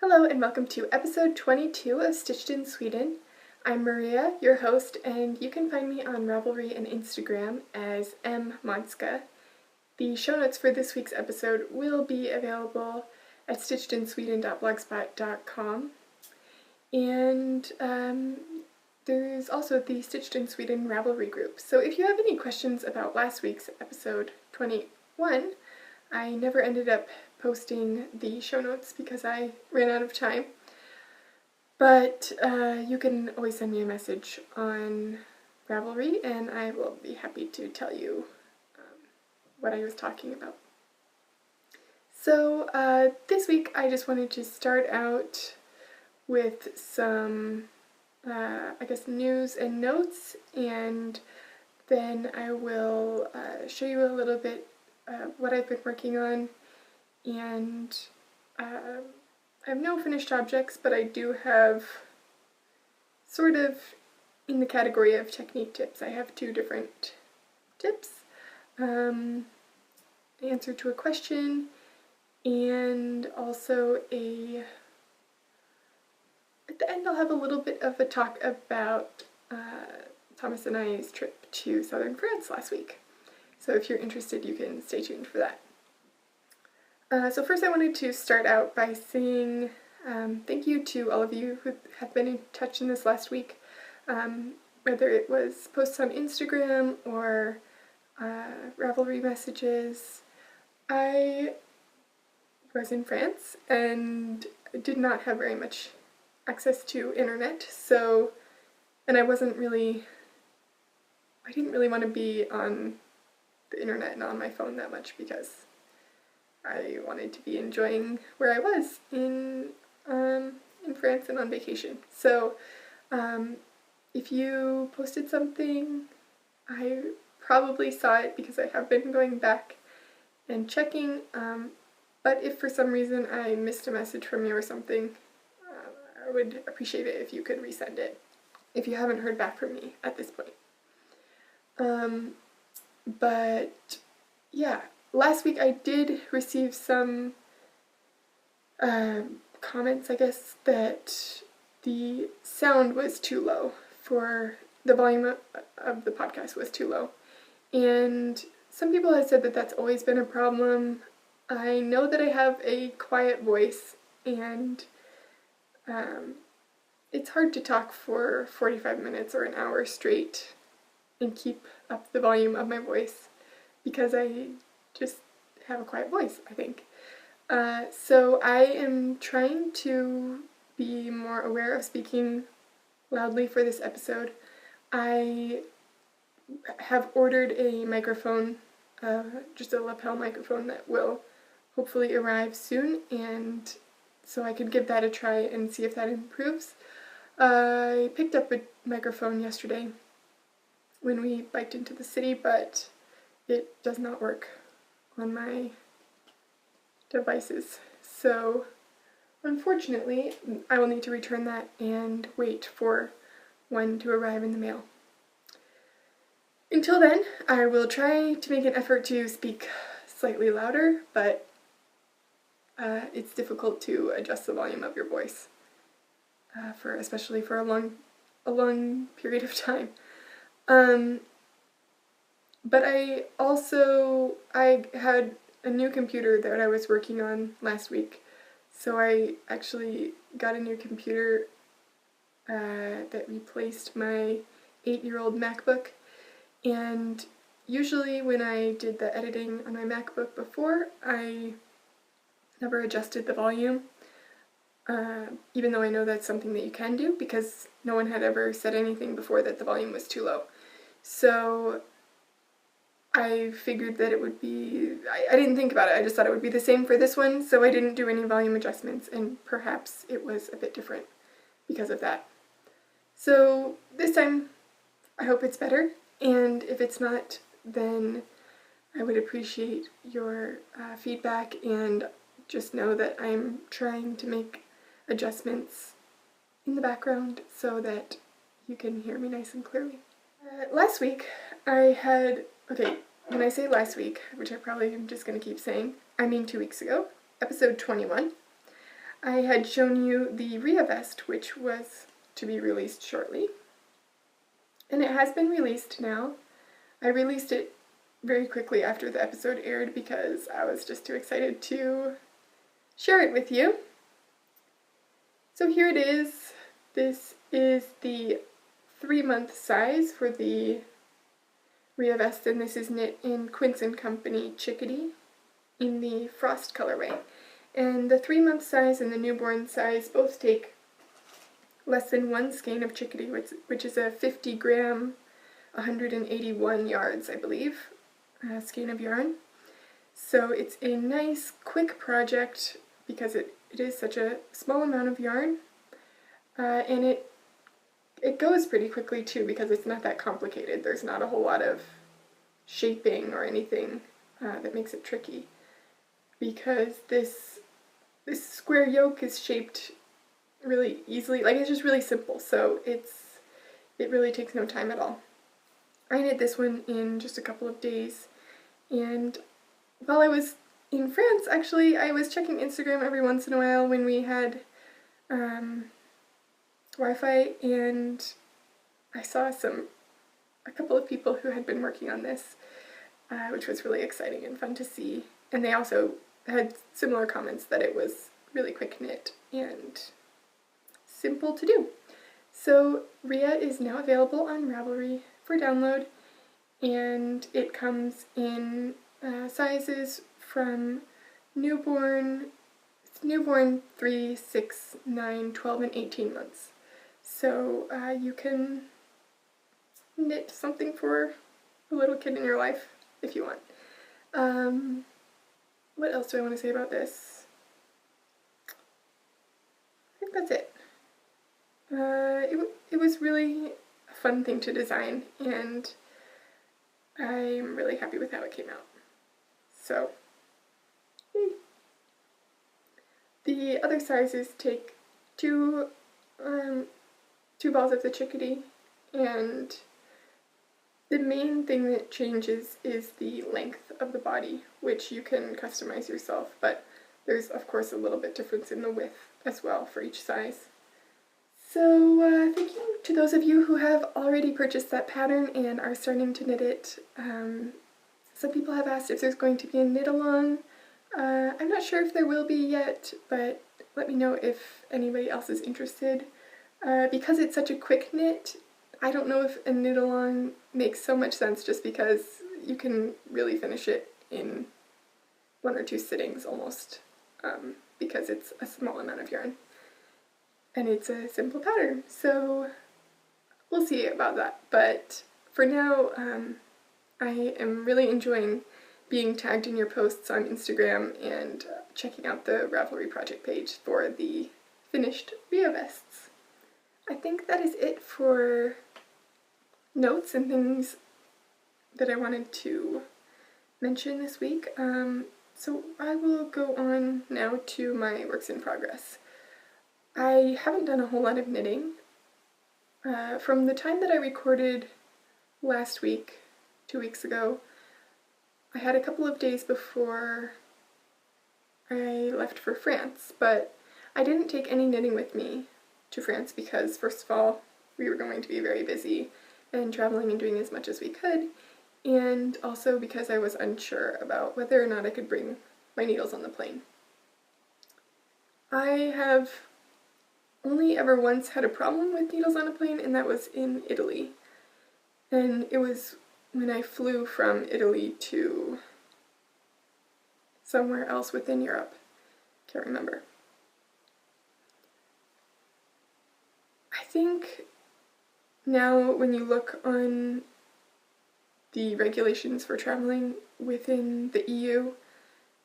Hello and welcome to episode 22 of Stitched in Sweden. I'm Maria, your host, and you can find me on Ravelry and Instagram as mmonska. The show notes for this week's episode will be available at stitchedinsweden.blogspot.com. And there's also the Stitched in Sweden Ravelry group. So if you have any questions about last week's episode 21, I never ended up posting the show notes because I ran out of time. But you can always send me a message on Ravelry and I will be happy to tell you what I was talking about. So this week I just wanted to start out with some news and notes, and then I will show you a little bit what I've been working on. And I have no finished objects, but I do have sort of in the category of technique tips. I have two different tips, answer to a question, and also at the end I'll have a little bit of a talk about Thomas and I's trip to southern France last week. So if you're interested, you can stay tuned for that. So first I wanted to start out by saying thank you to all of you who have been in touch in this last week, whether it was posts on Instagram or Ravelry messages. I was in France and did not have very much access to internet, and I didn't really want to be on the internet and on my phone that much because I wanted to be enjoying where I was in France and on vacation. So if you posted something, I probably saw it because I have been going back and checking, but if for some reason I missed a message from you or something, I would appreciate it if you could resend it if you haven't heard back from me at this point. But yeah, last week I did receive some comments, I guess, that the sound was too low, for the volume of the podcast was too low. And some people have said that that's always been a problem. I know that I have a quiet voice, and it's hard to talk for 45 minutes or an hour straight and keep up the volume of my voice because I just have a quiet voice, I think. So I am trying to be more aware of speaking loudly for this episode. I have ordered a microphone, just a lapel microphone that will hopefully arrive soon, and so I could give that a try and see if that improves. I picked up a microphone yesterday when we biked into the city, but it does not work on my devices. So unfortunately, I will need to return that and wait for one to arrive in the mail. Until then, I will try to make an effort to speak slightly louder, but it's difficult to adjust the volume of your voice, especially for a long period of time. But I had a new computer that I was working on last week, so I actually got a new computer that replaced my 8-year-old MacBook, and usually when I did the editing on my MacBook before, I never adjusted the volume, even though I know that's something that you can do because no one had ever said anything before that the volume was too low. So I figured that it would be, I didn't think about it, I just thought it would be the same for this one, so I didn't do any volume adjustments, and perhaps it was a bit different because of that. So this time, I hope it's better, and if it's not, then I would appreciate your feedback, and just know that I'm trying to make adjustments in the background so that you can hear me nice and clearly. Last week, when I say last week, which I probably am just going to keep saying, I mean 2 weeks ago, episode 21, I had shown you the Rena Vest, which was to be released shortly. And it has been released now. I released it very quickly after the episode aired because I was just too excited to share it with you. So here it is. This is the 3-month size for the Rena Vest, and this is knit in Quince & Company Chickadee in the Frost colorway. And the 3-month size and the newborn size both take less than 1 skein of chickadee, which is a 50 gram, 181 yards, I believe, skein of yarn. So it's a nice, quick project because it is such a small amount of yarn, and it goes pretty quickly too because it's not that complicated. There's not a whole lot of shaping or anything that makes it tricky, because this square yoke is shaped really easily. Like, it's just really simple, so it really takes no time at all. I knit this one in just a couple of days, and while I was in France, actually, I was checking Instagram every once in a while when we had Wi-Fi, and I saw a couple of people who had been working on this, which was really exciting and fun to see. And they also had similar comments that it was really quick knit and simple to do. So Rhea is now available on Ravelry for download, and it comes in sizes from newborn 3, 6, 9, 12, and 18 months. So you can knit something for a little kid in your life if you want. What else do I want to say about this? I think that's it. It was really a fun thing to design, and I'm really happy with how it came out. So, the other sizes take two balls of the chickadee, and the main thing that changes is the length of the body, which you can customize yourself, but there's of course a little bit difference in the width as well for each size. So thank you to those of you who have already purchased that pattern and are starting to knit it. Some people have asked if there's going to be a knit along. I'm not sure if there will be yet, but let me know if anybody else is interested. Because it's such a quick knit, I don't know if a knit along makes so much sense, just because you can really finish it in 1 or 2 sittings almost, because it's a small amount of yarn. And it's a simple pattern, so we'll see about that. But for now, I am really enjoying being tagged in your posts on Instagram and checking out the Ravelry project page for the finished Rhea vests. I think that is it for notes and things that I wanted to mention this week. So I will go on now to my works in progress. I haven't done a whole lot of knitting. From the time that I recorded last week, 2 weeks ago, I had a couple of days before I left for France, but I didn't take any knitting with me to France because, first of all, we were going to be very busy and traveling and doing as much as we could, and also because I was unsure about whether or not I could bring my needles on the plane. I have only ever once had a problem with needles on a plane, and that was in Italy. And it was when I flew from Italy to somewhere else within Europe. Can't remember. I think now when you look on the regulations for traveling within the EU,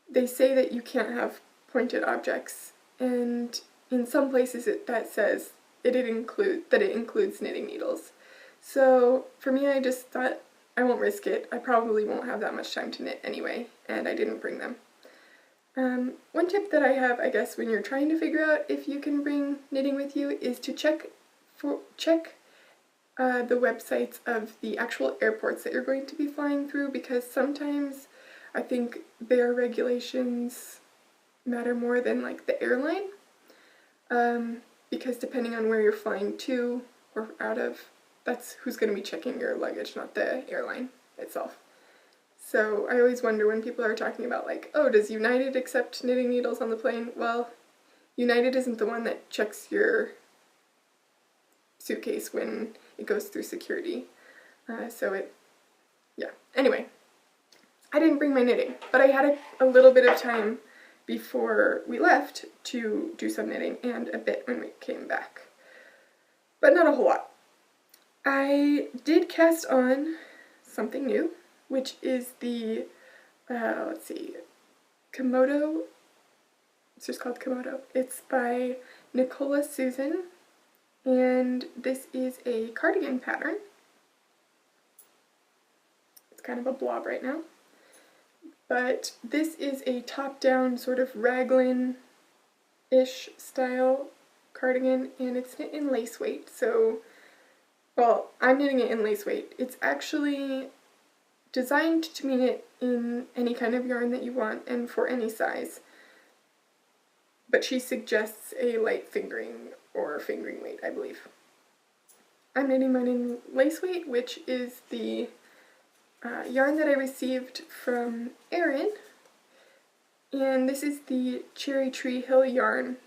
they say that you can't have pointed objects, and in some places that says that it includes knitting needles. So for me, I just thought I won't risk it. I probably won't have that much time to knit anyway, and I didn't bring them. One tip that I have, I guess, when you're trying to figure out if you can bring knitting with you is to check the websites of the actual airports that you're going to be flying through, because sometimes I think their regulations matter more than like the airline. because depending on where you're flying to or out of, that's who's going to be checking your luggage, not the airline itself. So I always wonder when people are talking about like, oh, does United accept knitting needles on the plane? Well, United isn't the one that checks your suitcase when it goes through security. Yeah. Anyway, I didn't bring my knitting, but I had a little bit of time before we left to do some knitting and a bit when we came back, but not a whole lot. I did cast on something new, which is the, let's see, Komodo. It's just called Komodo. It's by Nicola Susan, and this is a cardigan pattern. It's kind of a blob right now, but this is a top-down sort of raglan-ish style cardigan, and it's knit in lace weight. So, well, I'm knitting it in lace weight. It's actually designed to be knit in any kind of yarn that you want and for any size, but she suggests a light fingering or fingering weight, I believe. I'm knitting mine in lace weight, which is the yarn that I received from Erin, and this is the Cherry Tree Hill yarn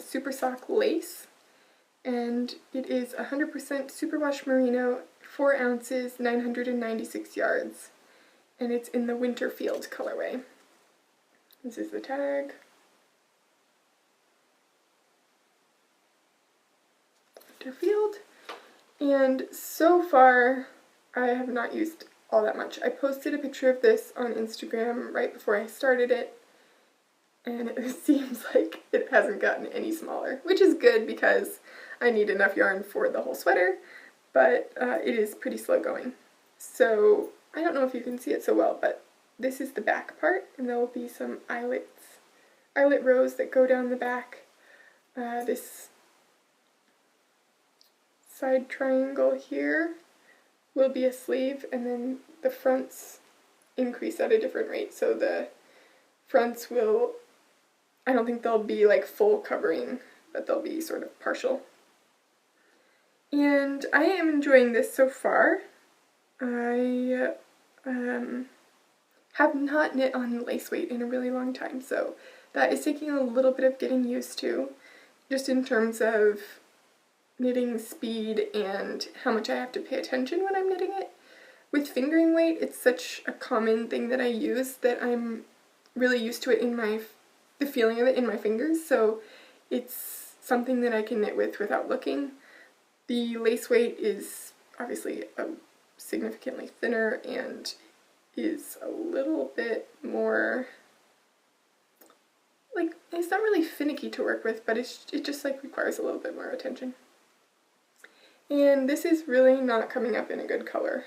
Super Sock Lace, and it is 100% superwash merino, 4 ounces, 996 yards, and it's in the Winterfield colorway. This is the tag. Winterfield. And so far, I have not used all that much. I posted a picture of this on Instagram right before I started it, and it seems like it hasn't gotten any smaller, which is good because I need enough yarn for the whole sweater, but it is pretty slow going. So I don't know if you can see it so well, but this is the back part, and there will be some eyelet rows that go down the back. This side triangle here will be a sleeve, and then the fronts increase at a different rate. So the fronts will, I don't think they'll be like full covering, but they'll be sort of partial. And I am enjoying this so far. I have not knit on lace weight in a really long time, so that is taking a little bit of getting used to, just in terms of knitting speed and how much I have to pay attention when I'm knitting it. With fingering weight, it's such a common thing that I use that I'm really used to it in the feeling of it in my fingers, so it's something that I can knit without looking. The lace weight is obviously significantly thinner and is a little bit more, like, it's not really finicky to work with, but it just like requires a little bit more attention. And this is really not coming up in a good color.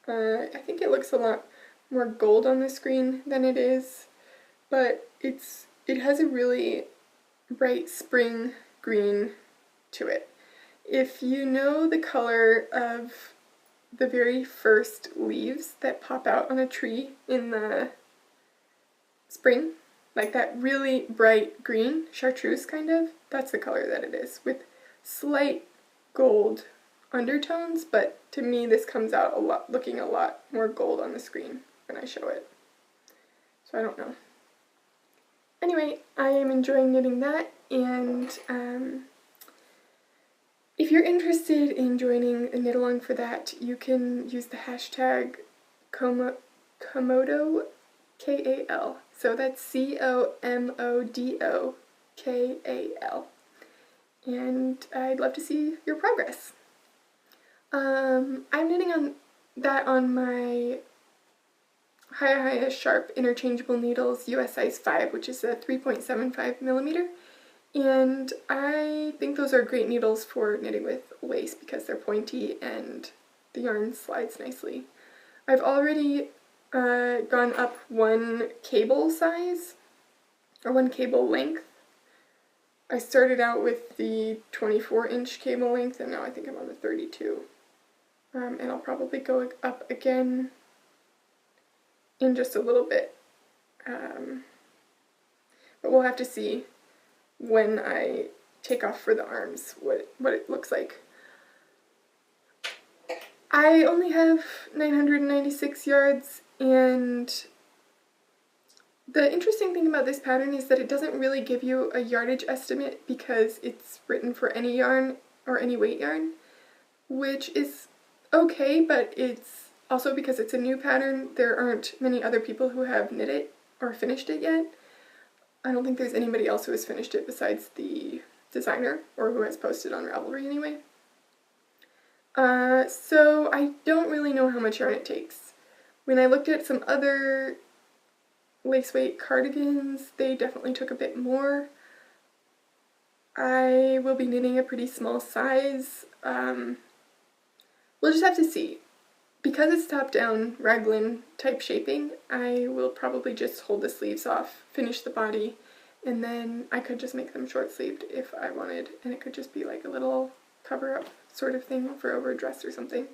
I think it looks a lot more gold on the screen than it is, but it has a really bright spring green to it. If you know the color of the very first leaves that pop out on a tree in the spring, like that really bright green, chartreuse kind of, that's the color that it is, with slight gold undertones, but to me this comes out looking a lot more gold on the screen when I show it. So I don't know. Anyway, I am enjoying knitting that, and if you're interested in joining a knit along for that, you can use the hashtag Komodo, K-A-L. So that's C-O-M-O-D-O-K-A-L. And I'd love to see your progress. I'm knitting on my Hiya Sharp interchangeable needles US size 5, which is a 3.75 millimeter. And I think those are great needles for knitting with lace because they're pointy and the yarn slides nicely. I've already gone up one cable size, or one cable length. I started out with the 24-inch cable length, and now I think I'm on the 32. And I'll probably go up again in just a little bit. But we'll have to see when I take off for the arms what it looks like. I only have 996 yards, and the interesting thing about this pattern is that it doesn't really give you a yardage estimate because it's written for any yarn or any weight yarn, which is okay, but it's also because it's a new pattern, there aren't many other people who have knit it or finished it yet. I don't think there's anybody else who has finished it besides the designer, or who has posted on Ravelry anyway. So I don't really know how much yarn it takes. When I looked at some other lace weight cardigans, they definitely took a bit more. I will be knitting a pretty small size. We'll just have to see. Because it's top-down raglan type shaping, I will probably just hold the sleeves off, finish the body, and then I could just make them short-sleeved if I wanted, and it could just be like a little cover-up sort of thing for over a dress or something,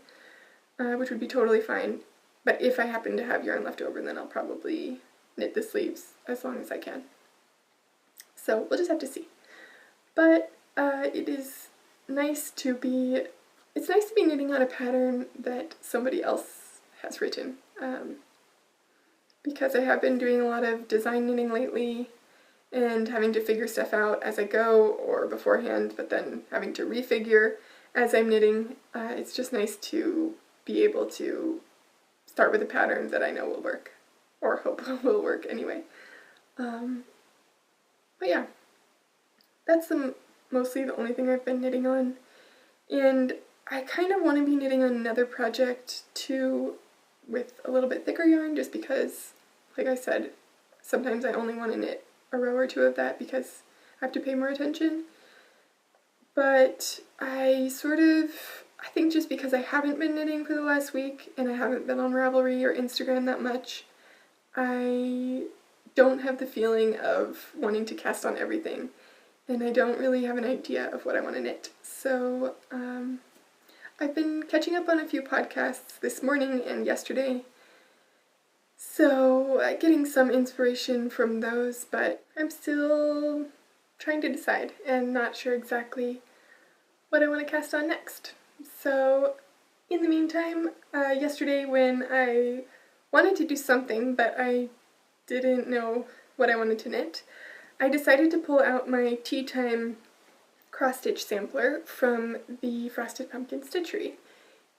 which would be totally fine. But if I happen to have yarn left over, then I'll probably knit the sleeves as long as I can. So we'll just have to see. But it is nice to be, it's nice to be knitting on a pattern that somebody else has written, because I have been doing a lot of design knitting lately and having to figure stuff out as I go or beforehand, but then having to refigure as I'm knitting. It's just nice to be able to start with a pattern that I know will work, or hope will work anyway. But yeah, that's mostly the only thing I've been knitting on, and I kind of want to be knitting on another project too with a little bit thicker yarn, just because, like I said, sometimes I only want to knit a row or two of that because I have to pay more attention. But I think just because I haven't been knitting for the last week and I haven't been on Ravelry or Instagram that much, I don't have the feeling of wanting to cast on everything, and I don't really have an idea of what I want to knit. So I've been catching up on a few podcasts this morning and yesterday, so getting some inspiration from those, but I'm still trying to decide and not sure exactly what I want to cast on next. So in the meantime, yesterday when I wanted to do something but I didn't know what I wanted to knit, I decided to pull out my Tea Time cross-stitch sampler from the Frosted Pumpkin Stitchery.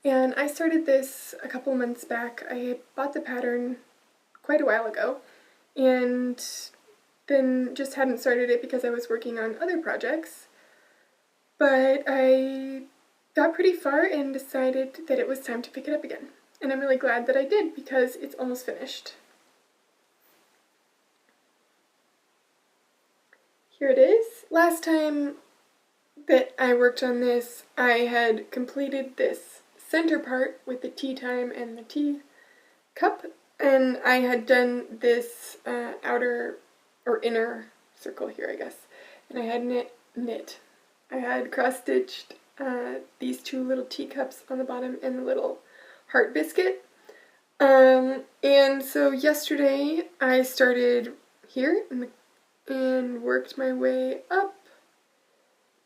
And I started this a couple months back. I bought the pattern quite a while ago and then just hadn't started it because I was working on other projects. But I got pretty far and decided that it was time to pick it up again. And I'm really glad that I did because it's almost finished. Here it is. Last time that I worked on this, I had completed this center part with the tea time and the tea cup, and I had done this outer or inner circle here, I guess, and I had knit. I had cross-stitched these two little teacups on the bottom and the little heart biscuit. And so yesterday I started here and worked my way up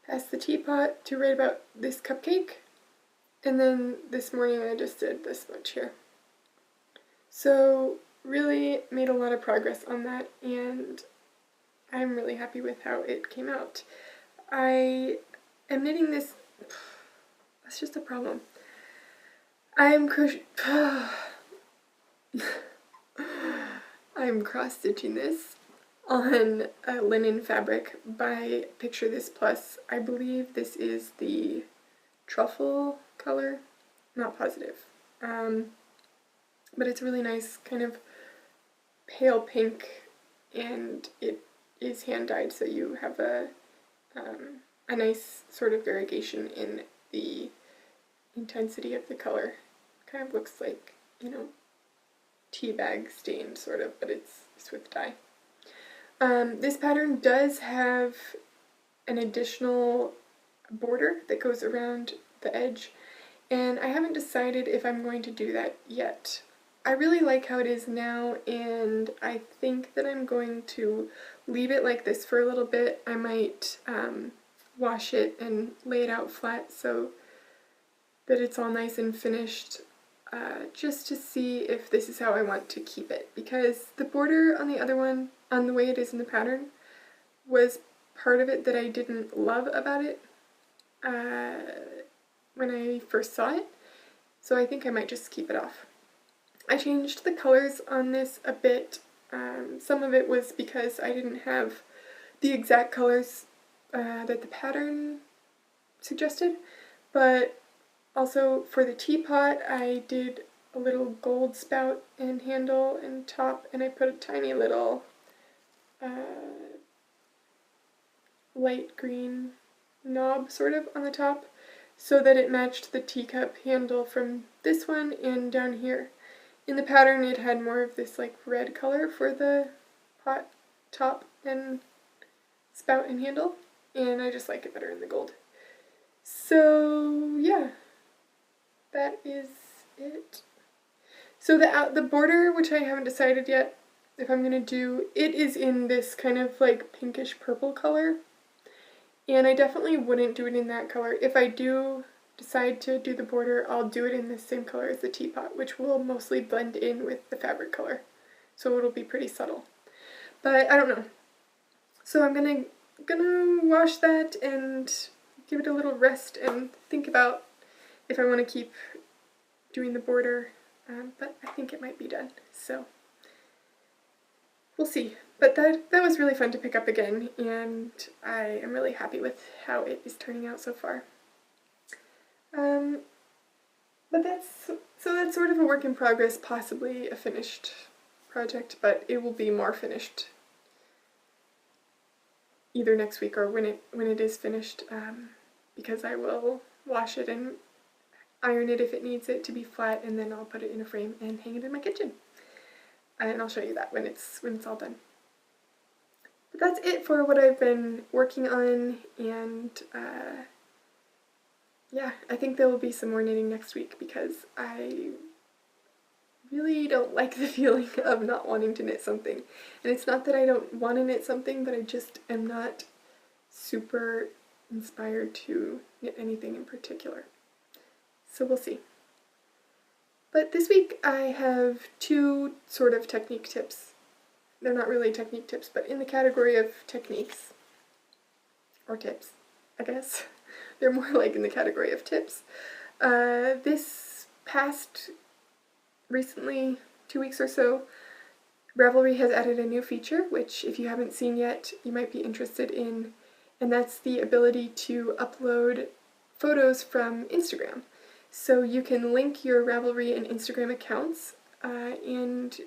past the teapot to right about this cupcake, and then this morning I just did this much here. So really made a lot of progress on that, and I'm really happy with how it came out. I am knitting this, that's just a problem. I'm cross-stitching this on a linen fabric by Picture This Plus. I believe this is the truffle color, not positive. But it's really nice, kind of pale pink, and it is hand dyed, so you have a nice sort of variegation in the intensity of the color. Kind of looks like, you know, tea bag stained sort of, but it's with dye. This pattern does have an additional border that goes around the edge, and I haven't decided if I'm going to do that yet. I really like how it is now, and I think that I'm going to leave it like this for a little bit. I might wash it and lay it out flat so that it's all nice and finished, just to see if this is how I want to keep it, because the border on the other one, on the way it is in the pattern, was part of it that I didn't love about it when I first saw it, so I think I might just keep it off. I changed the colors on this a bit. Some of it was because I didn't have the exact colors that the pattern suggested, but also for the teapot I did a little gold spout and handle and top, and I put a tiny little light green knob sort of on the top so that it matched the teacup handle from this one and down here. In the pattern it had more of this like red color for the pot top and spout and handle, and I just like it better in the gold. So yeah, that is it. So the border, which I haven't decided yet if I'm going to do, it is in this kind of like pinkish purple color, and I definitely wouldn't do it in that color. If I do decide to do the border, I'll do it in the same color as the teapot, which will mostly blend in with the fabric color, so it'll be pretty subtle. But I don't know. So I'm gonna wash that and give it a little rest and think about if I want to keep doing the border, but I think it might be done, so we'll see. But that was really fun to pick up again, and I am really happy with how it is turning out so far. But that's sort of a work in progress, possibly a finished project, but it will be more finished either next week or when it is finished, because I will wash it and iron it if it needs it to be flat, and then I'll put it in a frame and hang it in my kitchen. And I'll show you that when it's all done. But that's it for what I've been working on, and yeah, I think there will be some more knitting next week because I really don't like the feeling of not wanting to knit something. And it's not that I don't want to knit something, but I just am not super inspired to knit anything in particular. So we'll see. But this week I have two sort of technique tips. They're not really technique tips, but in the category of techniques, or tips, I guess. They're more like in the category of tips. This past, recently, 2 weeks or so, Ravelry has added a new feature, which if you haven't seen yet, you might be interested in, and that's the ability to upload photos from Instagram. So you can link your Ravelry and Instagram accounts, and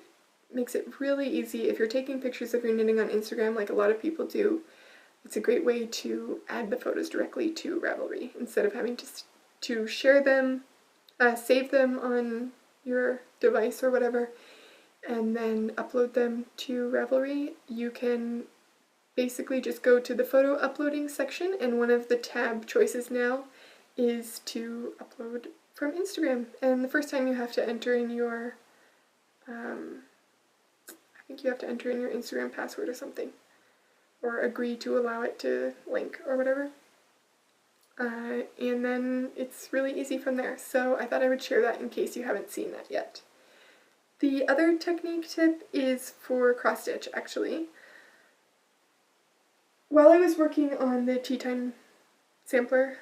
makes it really easy. If you're taking pictures of your knitting on Instagram, like a lot of people do, it's a great way to add the photos directly to Ravelry instead of having to share them, save them on your device or whatever, and then upload them to Ravelry. You can basically just go to the photo uploading section, and one of the tab choices now is to upload from Instagram. And the first time you have to enter in your, I think you have to enter in your Instagram password or something, or agree to allow it to link or whatever. And then it's really easy from there. So I thought I would share that in case you haven't seen that yet. The other technique tip is for cross stitch, actually. While I was working on the Tea Time sampler,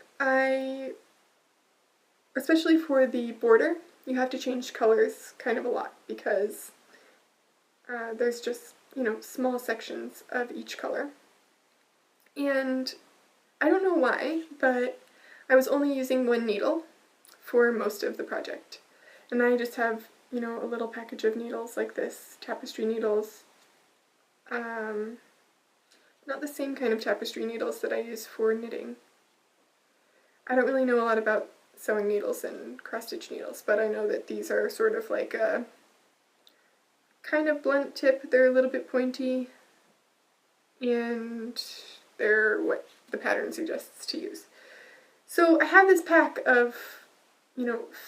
especially for the border, you have to change colors kind of a lot because there's just, small sections of each color. And I don't know why, but I was only using one needle for most of the project. And I just have, a little package of needles like this, tapestry needles. Not the same kind of tapestry needles that I use for knitting. I don't really know a lot about sewing needles and cross-stitch needles, but I know that these are sort of like a kind of blunt tip. They're a little bit pointy, and they're what the pattern suggests to use. So I have this pack of,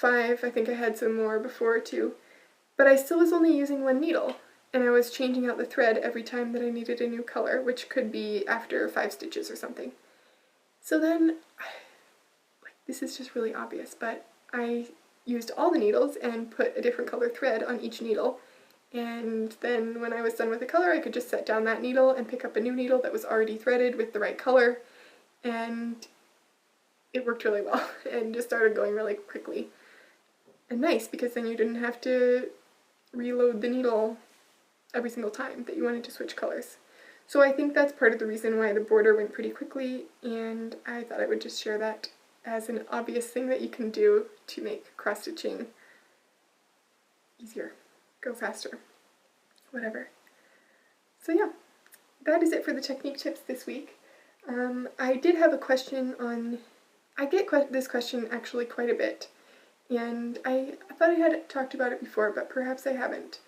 5, I think I had some more before too, but I still was only using one needle, and I was changing out the thread every time that I needed a new color, which could be after 5 stitches or something. So then, like, this is just really obvious, but I used all the needles and put a different color thread on each needle, and then when I was done with the color, I could just set down that needle and pick up a new needle that was already threaded with the right color, and it worked really well and just started going really quickly. And nice, because then you didn't have to reload the needle every single time that you wanted to switch colors. So I think that's part of the reason why the border went pretty quickly, and I thought I would just share that as an obvious thing that you can do to make cross-stitching easier, go faster, whatever. So yeah, that is it for the technique tips this week. I did have a question on, I get this question actually quite a bit, and I thought I had talked about it before, but perhaps I haven't.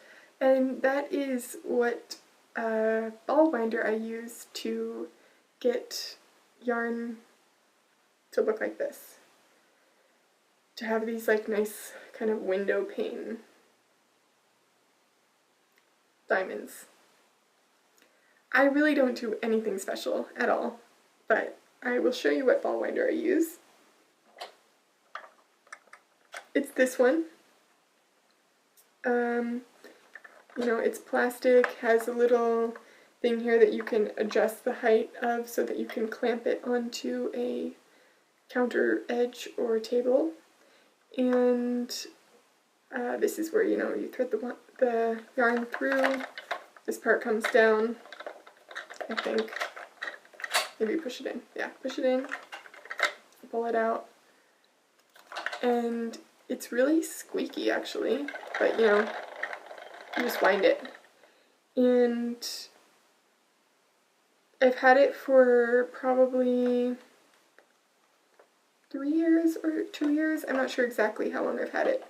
And that is what ball winder I use to get yarn to look like this. To have these like nice kind of window pane diamonds. I really don't do anything special at all, but I will show you what ball winder I use. It's this one. You know, it's plastic, has a little thing here that you can adjust the height of so that you can clamp it onto a counter edge or table. And this is where, you know, you thread the yarn through. This part comes down, I think. Maybe push it in. Yeah, push it in, pull it out. And it's really squeaky actually, but you know, you just wind it. And I've had it for probably 3 years or 2 years. I'm not sure exactly how long I've had it,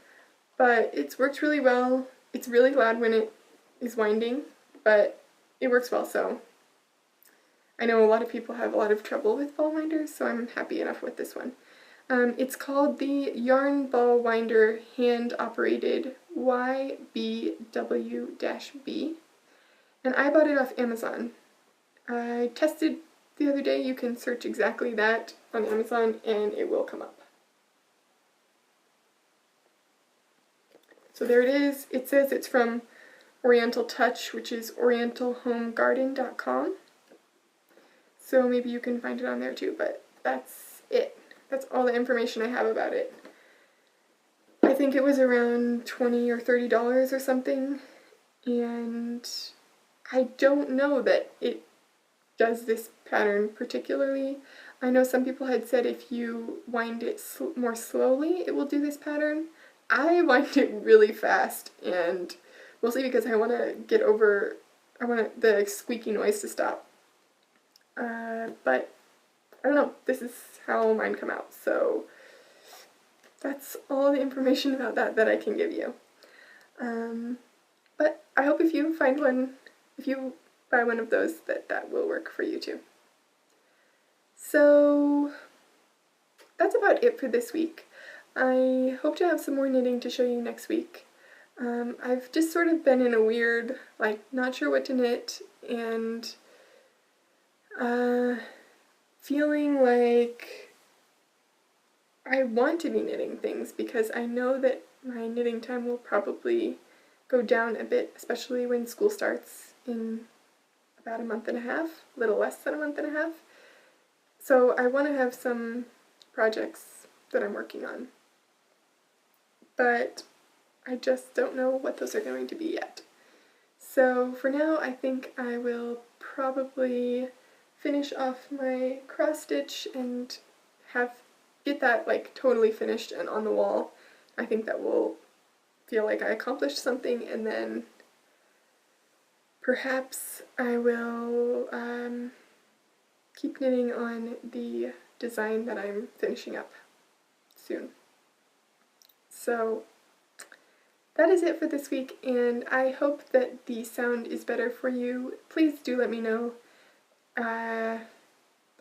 but it's worked really well. It's really loud when it is winding, but it works well. So I know a lot of people have a lot of trouble with ball winders, so I'm happy enough with this one. It's called the Yarn Ball Winder Hand Operated YBW-B, and I bought it off Amazon. I tested the other day. You can search exactly that on Amazon and it will come up. So there it is. It says it's from Oriental Touch, which is orientalhomegarden.com. So maybe you can find it on there too, but that's it. That's all the information I have about it. I think it was around $20 or $30 or something, and I don't know that it does this pattern particularly. I know some people had said if you wind it more slowly, it will do this pattern. I wind it really fast, and mostly because I want to get over, I want the squeaky noise to stop. But I don't know, this is how mine come out, so that's all the information about that I can give you. But I hope if you find one, if you buy one of those, that will work for you too. So that's about it for this week. I hope to have some more knitting to show you next week. I've just sort of been in a weird, like, not sure what to knit, and feeling like I want to be knitting things because I know that my knitting time will probably go down a bit, especially when school starts in about a month and a half, a little less than a month and a half. So I want to have some projects that I'm working on, but I just don't know what those are going to be yet. So for now, I think I will probably finish off my cross stitch and get that like totally finished and on the wall. I think that will feel like I accomplished something, and then perhaps I will keep knitting on the design that I'm finishing up soon. So that is it for this week, and I hope that the sound is better for you. Please do let me know.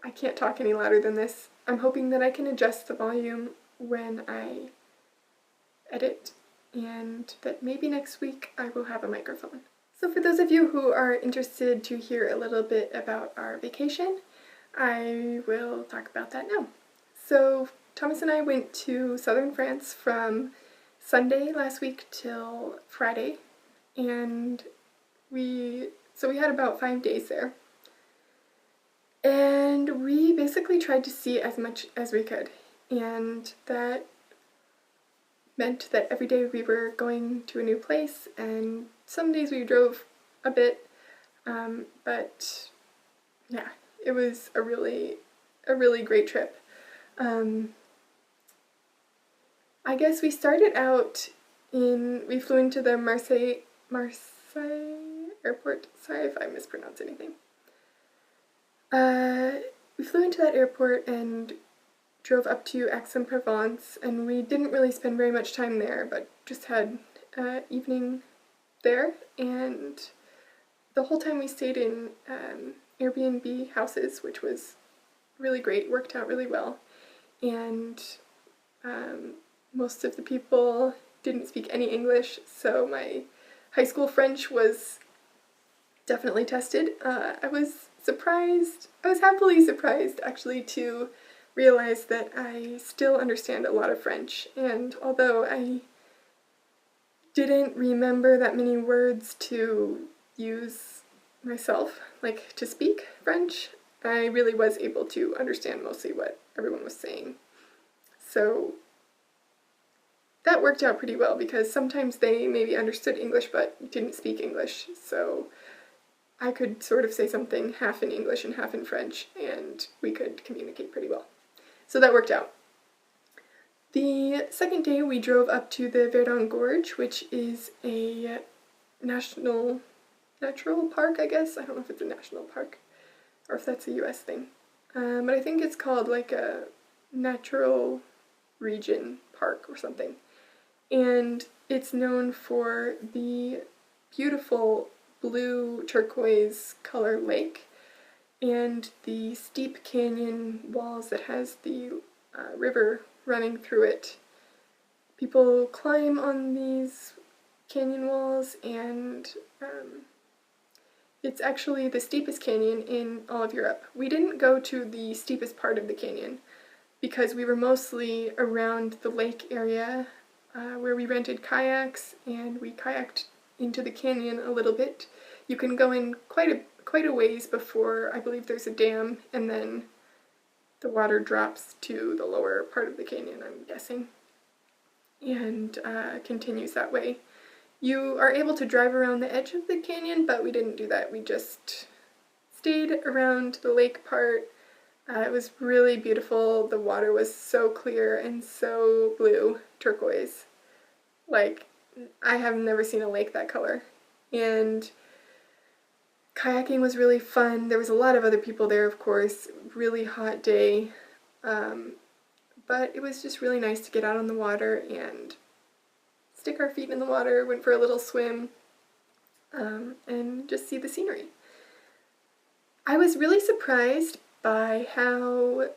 I can't talk any louder than this. I'm hoping that I can adjust the volume when I edit, and that maybe next week I will have a microphone. So for those of you who are interested to hear a little bit about our vacation, I will talk about that now. So Thomas and I went to southern France from Sunday last week till Friday, and we had about 5 days there. And we basically tried to see as much as we could, and that meant that every day we were going to a new place, and some days we drove a bit, but yeah, it was a really great trip. I guess we started out we flew into the Marseille airport. Sorry if I mispronounce anything. We flew into that airport and drove up to Aix-en-Provence, and we didn't really spend very much time there, but just had evening there, and the whole time we stayed in Airbnb houses, which was really great, worked out really well, and most of the people didn't speak any English, so my high school French was definitely tested. I was happily surprised actually to realize that I still understand a lot of French, and although I didn't remember that many words to use myself, like to speak French, I really was able to understand mostly what everyone was saying. So that worked out pretty well, because sometimes they maybe understood English but didn't speak English, so I could sort of say something half in English and half in French, and we could communicate pretty well. So that worked out. The second day we drove up to the Verdun Gorge, which is a natural park, I guess. I don't know if it's a national park or if that's a US thing. But I think it's called like a natural region park or something. And it's known for the beautiful blue turquoise color lake and the steep canyon walls that has the river running through it. People climb on these canyon walls, and it's actually the steepest canyon in all of Europe. We didn't go to the steepest part of the canyon because we were mostly around the lake area where we rented kayaks, and we kayaked into the canyon a little bit. You can go in quite a ways before, I believe there's a dam, and then the water drops to the lower part of the canyon, I'm guessing, and continues that way. You are able to drive around the edge of the canyon, but we didn't do that. We just stayed around the lake part. It was really beautiful. The water was so clear and so blue, turquoise. Like, I have never seen a lake that color. And kayaking was really fun. There was a lot of other people there, of course. Really hot day. But it was just really nice to get out on the water and stick our feet in the water, went for a little swim, and just see the scenery. I was really surprised by how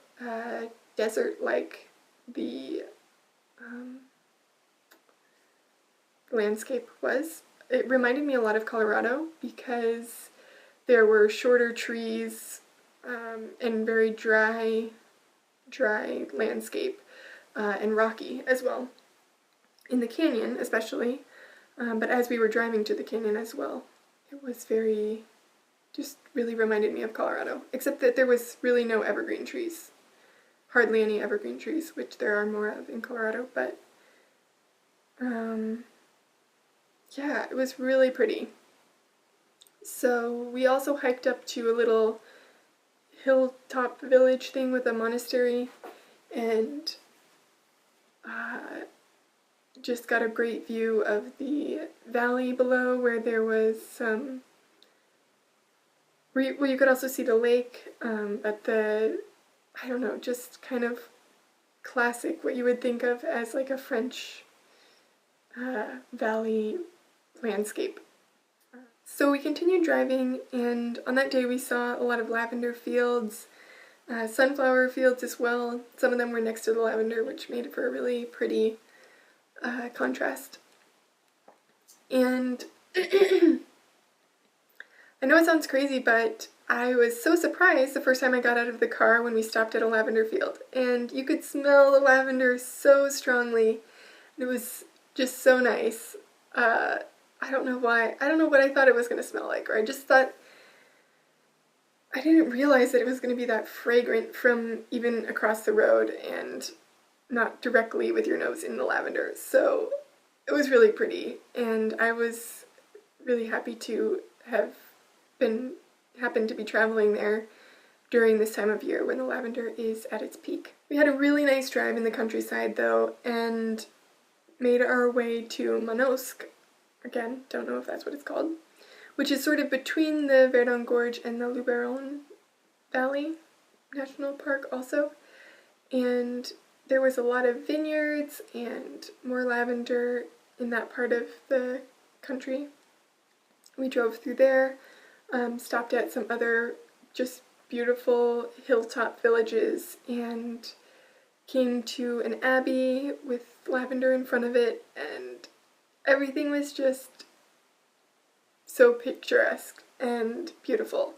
desert-like the landscape was. It reminded me a lot of Colorado because there were shorter trees and very dry landscape, and rocky as well. In the canyon especially, but as we were driving to the canyon as well, it was just really reminded me of Colorado, except that there was really no evergreen trees. Hardly any evergreen trees, which there are more of in Colorado, but yeah, it was really pretty. So we also hiked up to a little hilltop village thing with a monastery, and just got a great view of the valley below, where there was some, where you could also see the lake, but I don't know, just kind of classic, what you would think of as like a French valley landscape. So we continued driving, and on that day we saw a lot of lavender fields, sunflower fields as well. Some of them were next to the lavender, which made it for a really pretty contrast. And I know it sounds crazy, but I was so surprised the first time I got out of the car when we stopped at a lavender field, and you could smell the lavender so strongly. It was just so nice. I don't know why. I don't know what I thought it was going to smell like, or I just thought, I didn't realize that it was going to be that fragrant from even across the road and not directly with your nose in the lavender. So it was really pretty, and I was really happy to have happened to be traveling there during this time of year when the lavender is at its peak. We had a really nice drive in the countryside though, and made our way to Manosque. Again, don't know if that's what it's called, which is sort of between the Verdun Gorge and the Luberon Valley National Park also. And there was a lot of vineyards and more lavender in that part of the country. We drove through there, stopped at some other just beautiful hilltop villages, and came to an abbey with lavender in front of it, and everything was just so picturesque and beautiful.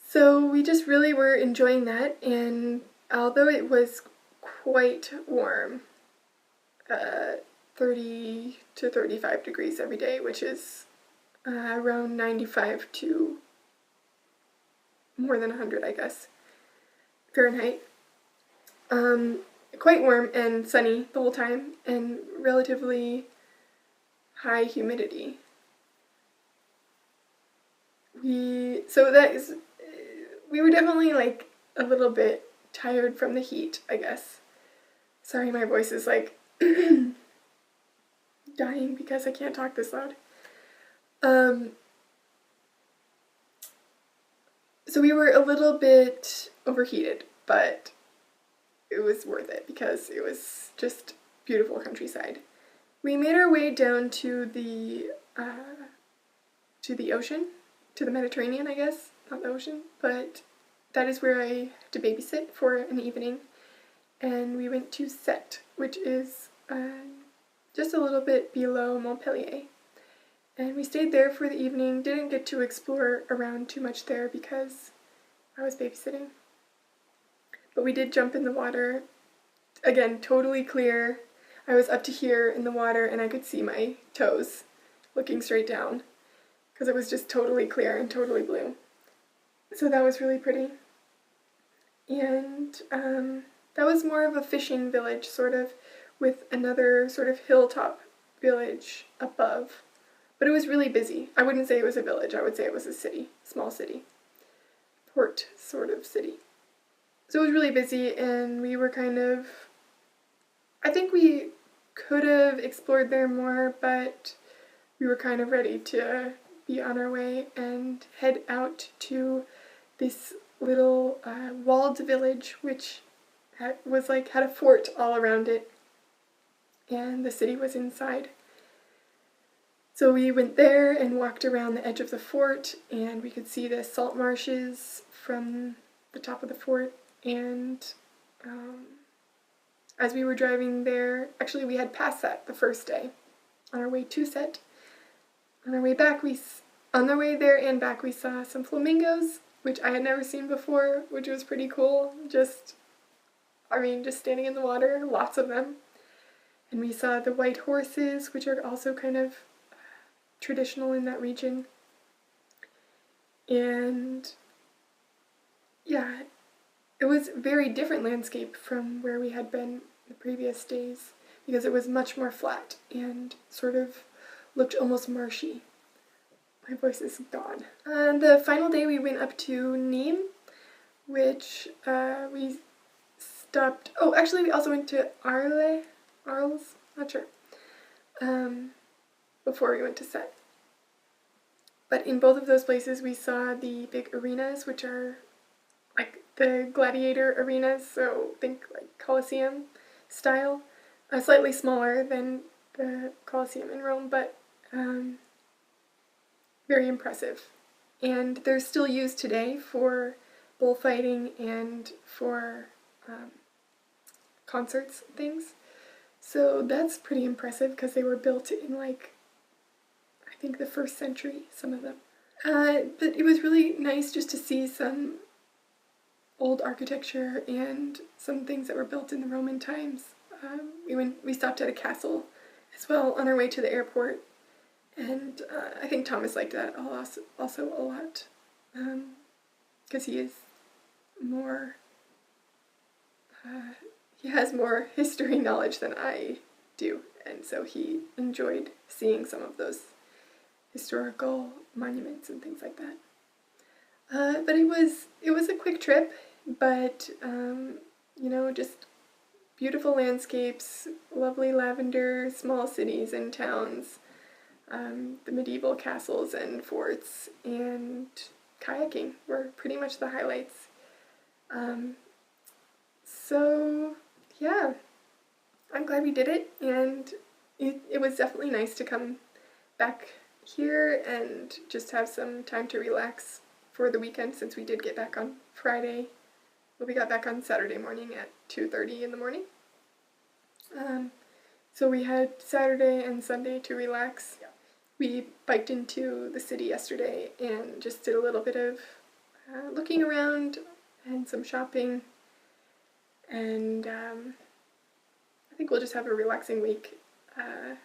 So we just really were enjoying that, and although it was quite warm, 30 to 35 degrees every day, which is around 95 to more than 100, I guess, Fahrenheit. Quite warm and sunny the whole time, and relatively high humidity. We were definitely like a little bit tired from the heat, I guess. Sorry, my voice is like dying because I can't talk this loud. So we were a little bit overheated, but it was worth it because it was just beautiful countryside. We made our way down to the ocean, to the Mediterranean, I guess, not the ocean, but that is where I had to babysit for an evening, and we went to Sète, which is just a little bit below Montpellier. And we stayed there for the evening, didn't get to explore around too much there because I was babysitting. But we did jump in the water. Again, totally clear. I was up to here in the water and I could see my toes looking straight down because it was just totally clear and totally blue. So that was really pretty. And that was more of a fishing village, sort of, with another sort of hilltop village above. But it was really busy. I wouldn't say it was a village, I would say it was a city, small city. Port sort of city. So it was really busy, and we were kind of, I think we could have explored there more, but we were kind of ready to be on our way and head out to this little walled village, which had a fort all around it, and the city was inside. So we went there and walked around the edge of the fort, and we could see the salt marshes from the top of the fort. And as we were driving there, actually we had passed that the first day on our way to Sète. On our way back, on the way there and back, we saw some flamingos, which I had never seen before, which was pretty cool. Just standing in the water, lots of them. And we saw the white horses, which are also kind of traditional in that region. And yeah, it was a very different landscape from where we had been the previous days because it was much more flat and sort of looked almost marshy. My voice is gone. The final day we went up to Nîmes, which we stopped. Oh, actually we also went to Arles, not sure, before we went to Sète. But in both of those places we saw the big arenas, which are like the gladiator arenas, so think like Colosseum style, slightly smaller than the Colosseum in Rome, but very impressive. And they're still used today for bullfighting and for concerts and things. So that's pretty impressive because they were built in I think the 1st century, some of them. But it was really nice just to see some old architecture and some things that were built in the Roman times. We stopped at a castle as well on our way to the airport, and I think Thomas liked that also a lot, because he is more, he has more history knowledge than I do, and so he enjoyed seeing some of those historical monuments and things like that. But it was a quick trip, but you know, just beautiful landscapes, lovely lavender, small cities and towns, the medieval castles and forts, and kayaking were pretty much the highlights. So yeah, I'm glad we did it, and it was definitely nice to come back here and just have some time to relax for the weekend, since we did get back on Friday. Well, we got back on Saturday morning at 2:30 in the morning. So we had Saturday and Sunday to relax. We biked into the city yesterday and just did a little bit of looking around and some shopping, and I think we'll just have a relaxing week. Yeah.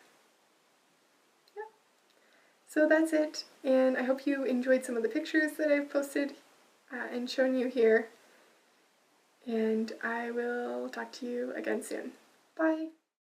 So that's it, and I hope you enjoyed some of the pictures that I've posted and shown you here, and I will talk to you again soon. Bye!